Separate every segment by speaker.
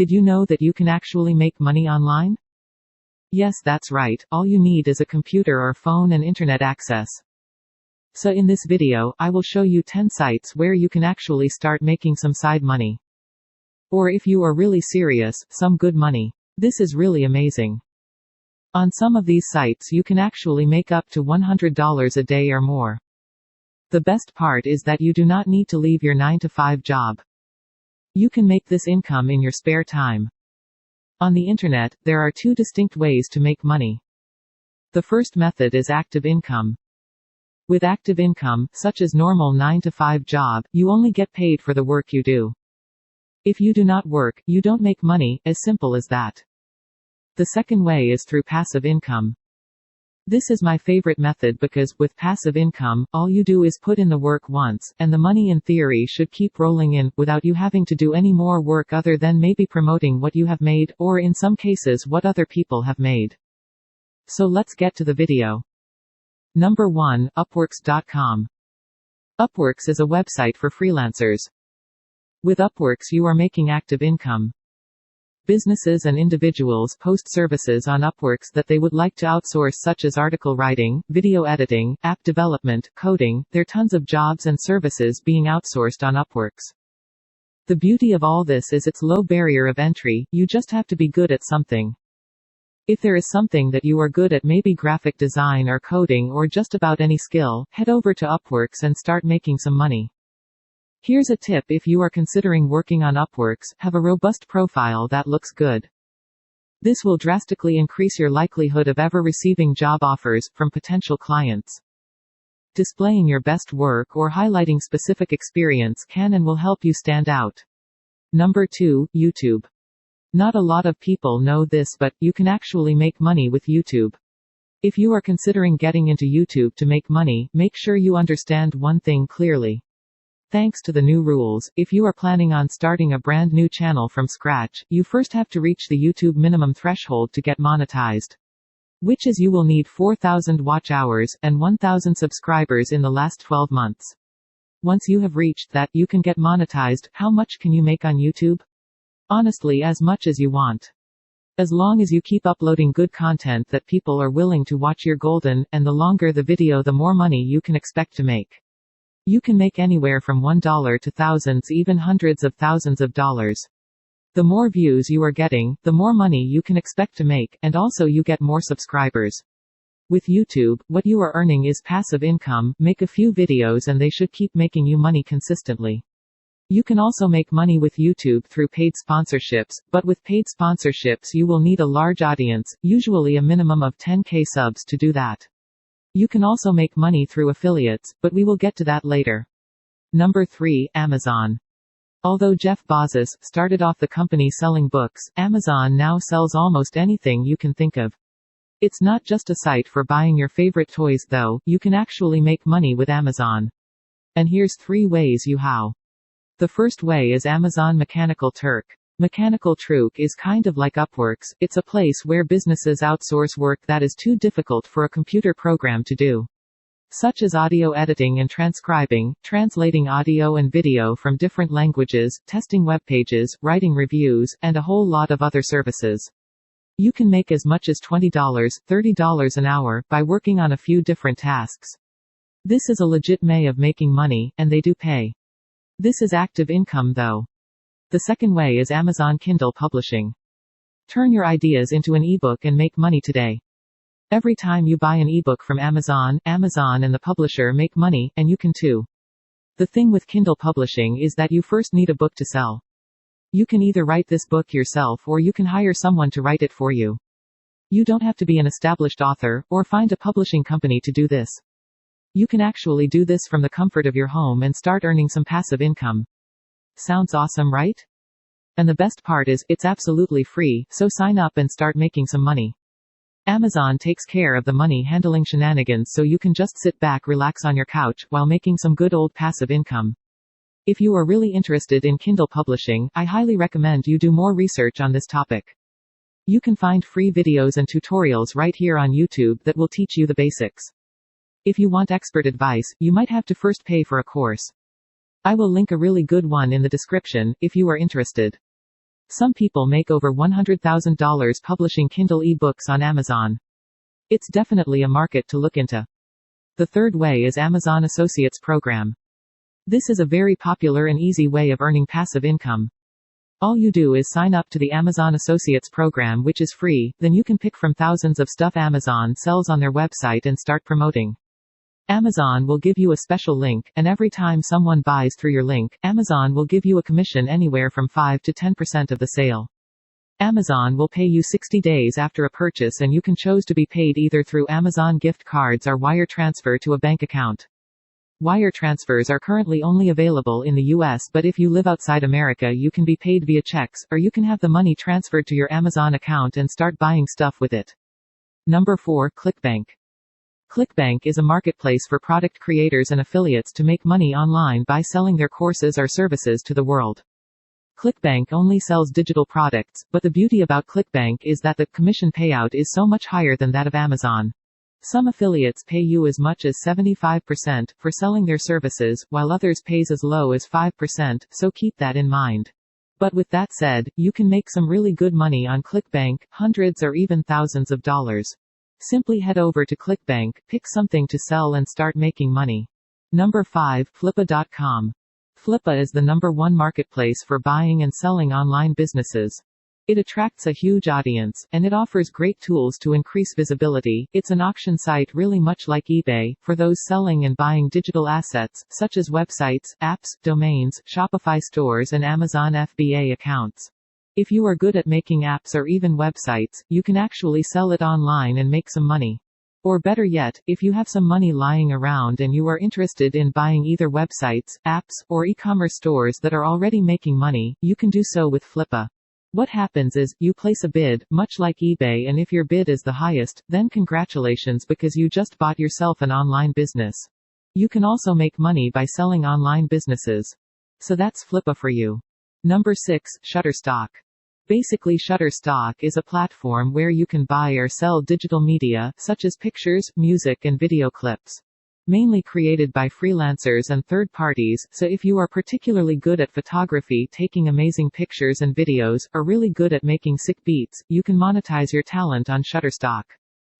Speaker 1: Did you know that you can actually make money online? Yes, that's right, all you need is a computer or phone and internet access. So in this video, I will show you 10 sites where you can actually start making some side money. Or if you are really serious, some good money. This is really amazing. On some of these sites you can actually make up to $100 a day or more. The best part is that you do not need to leave your 9-to-5 job. You can make this income in your spare time. On the internet, there are two distinct ways to make money. The first method is active income. With active income, such as normal 9-to-5 job, you only get paid for the work you do. If you do not work, you don't make money, as simple as that. The second way is through passive income. This is my favorite method because, with passive income, all you do is put in the work once, and the money in theory should keep rolling in, without you having to do any more work other than maybe promoting what you have made, or in some cases what other people have made. So let's get to the video. Number 1, Upworks.com. Upworks is a website for freelancers. With Upworks you are making active income. Businesses and individuals post services on Upworks that they would like to outsource, such as article writing, video editing, app development, coding. There are tons of jobs and services being outsourced on Upworks. The beauty of all this is its low barrier of entry, you just have to be good at something. If there is something that you are good at, maybe graphic design or coding or just about any skill, head over to Upworks and start making some money. Here's a tip: if you are considering working on Upworks, have a robust profile that looks good. This will drastically increase your likelihood of ever receiving job offers from potential clients. Displaying your best work or highlighting specific experience can and will help you stand out. Number 2, YouTube. Not a lot of people know this, but you can actually make money with YouTube. If you are considering getting into YouTube to make money, make sure you understand one thing clearly. Thanks to the new rules, if you are planning on starting a brand new channel from scratch, you first have to reach the YouTube minimum threshold to get monetized. Which is you will need 4,000 watch hours, and 1,000 subscribers in the last 12 months. Once you have reached that, you can get monetized. How much can you make on YouTube? Honestly, as much as you want. As long as you keep uploading good content that people are willing to watch, you're golden, and the longer the video the more money you can expect to make. You can make anywhere from $1 to thousands, even hundreds of thousands of dollars. The more views you are getting, the more money you can expect to make, and also you get more subscribers. With YouTube, what you are earning is passive income. Make a few videos and they should keep making you money consistently. You can also make money with YouTube through paid sponsorships, but with paid sponsorships you will need a large audience, usually a minimum of 10K subs to do that. You can also make money through affiliates, but we will get to that later. Number 3, Amazon. Although Jeff Bezos started off the company selling books, Amazon now sells almost anything you can think of. It's not just a site for buying your favorite toys though, you can actually make money with Amazon. And here's 3 ways you how. The first way is Amazon Mechanical Turk. Mechanical Turk is kind of like Upworks. It's a place where businesses outsource work that is too difficult for a computer program to do. Such as audio editing and transcribing, translating audio and video from different languages, testing web pages, writing reviews, and a whole lot of other services. You can make as much as $20, $30 an hour, by working on a few different tasks. This is a legit way of making money, and they do pay. This is active income though. The second way is Amazon Kindle Publishing. Turn your ideas into an ebook and make money today. Every time you buy an ebook from Amazon, Amazon and the publisher make money, and you can too. The thing with Kindle Publishing is that you first need a book to sell. You can either write this book yourself or you can hire someone to write it for you. You don't have to be an established author, or find a publishing company to do this. You can actually do this from the comfort of your home and start earning some passive income. Sounds awesome, right? And the best part is, it's absolutely free, so sign up and start making some money. Amazon takes care of the money handling shenanigans, so you can just sit back, relax on your couch, while making some good old passive income. If you are really interested in Kindle publishing, I highly recommend you do more research on this topic. You can find free videos and tutorials right here on YouTube that will teach you the basics. If you want expert advice, you might have to first pay for a course. I will link a really good one in the description, if you are interested. Some people make over $100,000 publishing Kindle e-books on Amazon. It's definitely a market to look into. The third way is Amazon Associates Program. This is a very popular and easy way of earning passive income. All you do is sign up to the Amazon Associates Program, which is free, then you can pick from thousands of stuff Amazon sells on their website and start promoting. Amazon will give you a special link, and every time someone buys through your link, Amazon will give you a commission anywhere from 5 to 10% of the sale. Amazon will pay you 60 days after a purchase, and you can choose to be paid either through Amazon gift cards or wire transfer to a bank account. Wire transfers are currently only available in the US, but if you live outside America you can be paid via checks, or you can have the money transferred to your Amazon account and start buying stuff with it. Number 4. ClickBank. ClickBank is a marketplace for product creators and affiliates to make money online by selling their courses or services to the world. ClickBank only sells digital products, but the beauty about ClickBank is that the commission payout is so much higher than that of Amazon. Some affiliates pay you as much as 75% for selling their services, while others pays as low as 5%, so keep that in mind. But with that said, you can make some really good money on ClickBank, hundreds or even thousands of dollars. Simply head over to ClickBank, pick something to sell and start making money. Number 5. Flippa.com. Flippa is the number 1 marketplace for buying and selling online businesses. It attracts a huge audience, and it offers great tools to increase visibility. It's an auction site really much like eBay, for those selling and buying digital assets, such as websites, apps, domains, Shopify stores and Amazon FBA accounts. If you are good at making apps or even websites, you can actually sell it online and make some money. Or better yet, if you have some money lying around and you are interested in buying either websites, apps, or e-commerce stores that are already making money, you can do so with Flippa. What happens is, you place a bid, much like eBay, and if your bid is the highest, then congratulations because you just bought yourself an online business. You can also make money by selling online businesses. So that's Flippa for you. Number 6. Shutterstock. Basically, Shutterstock is a platform where you can buy or sell digital media, such as pictures, music and video clips. Mainly created by freelancers and third parties, so if you are particularly good at photography, taking amazing pictures and videos, or really good at making sick beats, you can monetize your talent on Shutterstock.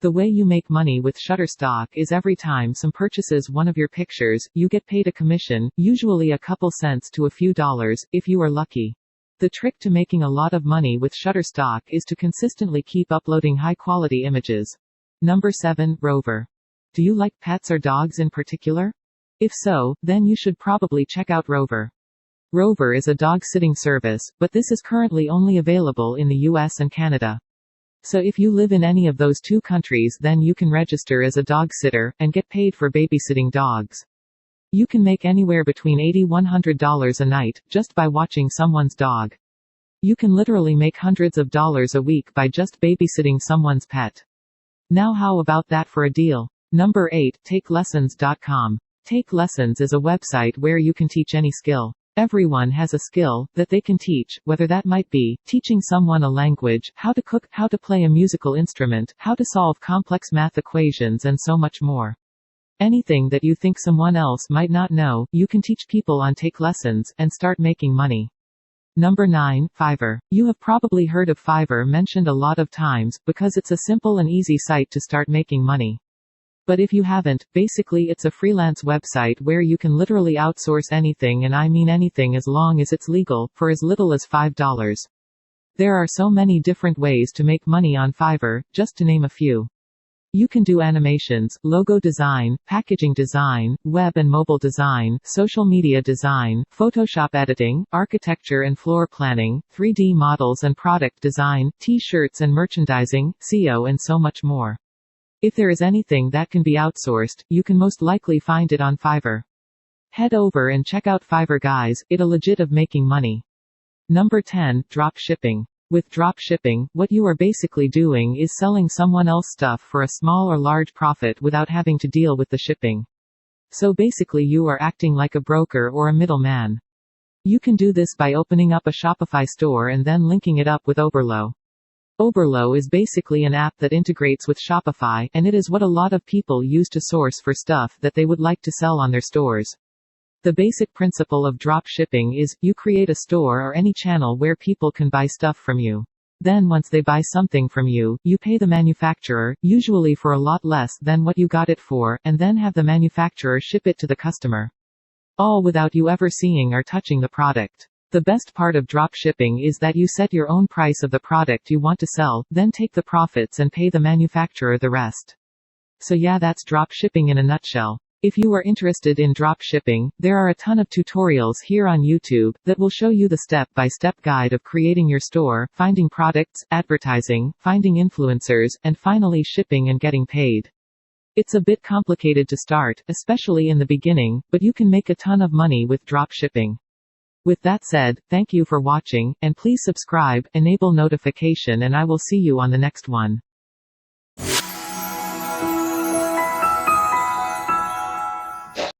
Speaker 1: The way you make money with Shutterstock is every time some purchases one of your pictures, you get paid a commission, usually a couple cents to a few dollars, if you are lucky. The trick to making a lot of money with Shutterstock is to consistently keep uploading high-quality images. Number 7. Rover. Do you like pets or dogs in particular? If so, then you should probably check out Rover. Rover is a dog-sitting service, but this is currently only available in the US and Canada. So if you live in any of those 2 countries, then you can register as a dog sitter, and get paid for babysitting dogs. You can make anywhere between $80–100 a night, just by watching someone's dog. You can literally make hundreds of dollars a week by just babysitting someone's pet. Now how about that for a deal? Number 8. TakeLessons.com. Take Lessons is a website where you can teach any skill. Everyone has a skill that they can teach, whether that might be teaching someone a language, how to cook, how to play a musical instrument, how to solve complex math equations, and so much more. Anything that you think someone else might not know, you can teach people on Take Lessons, and start making money. Number 9. Fiverr. You have probably heard of Fiverr mentioned a lot of times, because it's a simple and easy site to start making money. But if you haven't, basically it's a freelance website where you can literally outsource anything, and I mean anything, as long as it's legal, for as little as $5. There are so many different ways to make money on Fiverr, just to name a few. You can do animations, logo design, packaging design, web and mobile design, social media design, Photoshop editing, architecture and floor planning, 3D models and product design, t-shirts and merchandising, SEO, and so much more. If there is anything that can be outsourced, you can most likely find it on Fiverr. Head over and check out Fiverr, guys, it's a legit of making money. Number 10. Drop shipping. With drop shipping, what you are basically doing is selling someone else stuff for a small or large profit without having to deal with the shipping. So basically you are acting like a broker or a middleman. You can do this by opening up a Shopify store and then linking it up with Oberlo. Oberlo is basically an app that integrates with Shopify, and it is what a lot of people use to source for stuff that they would like to sell on their stores. The basic principle of drop shipping is, you create a store or any channel where people can buy stuff from you. Then once they buy something from you, you pay the manufacturer, usually for a lot less than what you got it for, and then have the manufacturer ship it to the customer. All without you ever seeing or touching the product. The best part of drop shipping is that you set your own price of the product you want to sell, then take the profits and pay the manufacturer the rest. So yeah, that's drop shipping in a nutshell. If you are interested in drop shipping, there are a ton of tutorials here on YouTube that will show you the step-by-step guide of creating your store, finding products, advertising, finding influencers, and finally shipping and getting paid. It's a bit complicated to start, especially in the beginning, but you can make a ton of money with drop shipping. With that said, thank you for watching, and please subscribe, enable notification, and I will see you on the next one.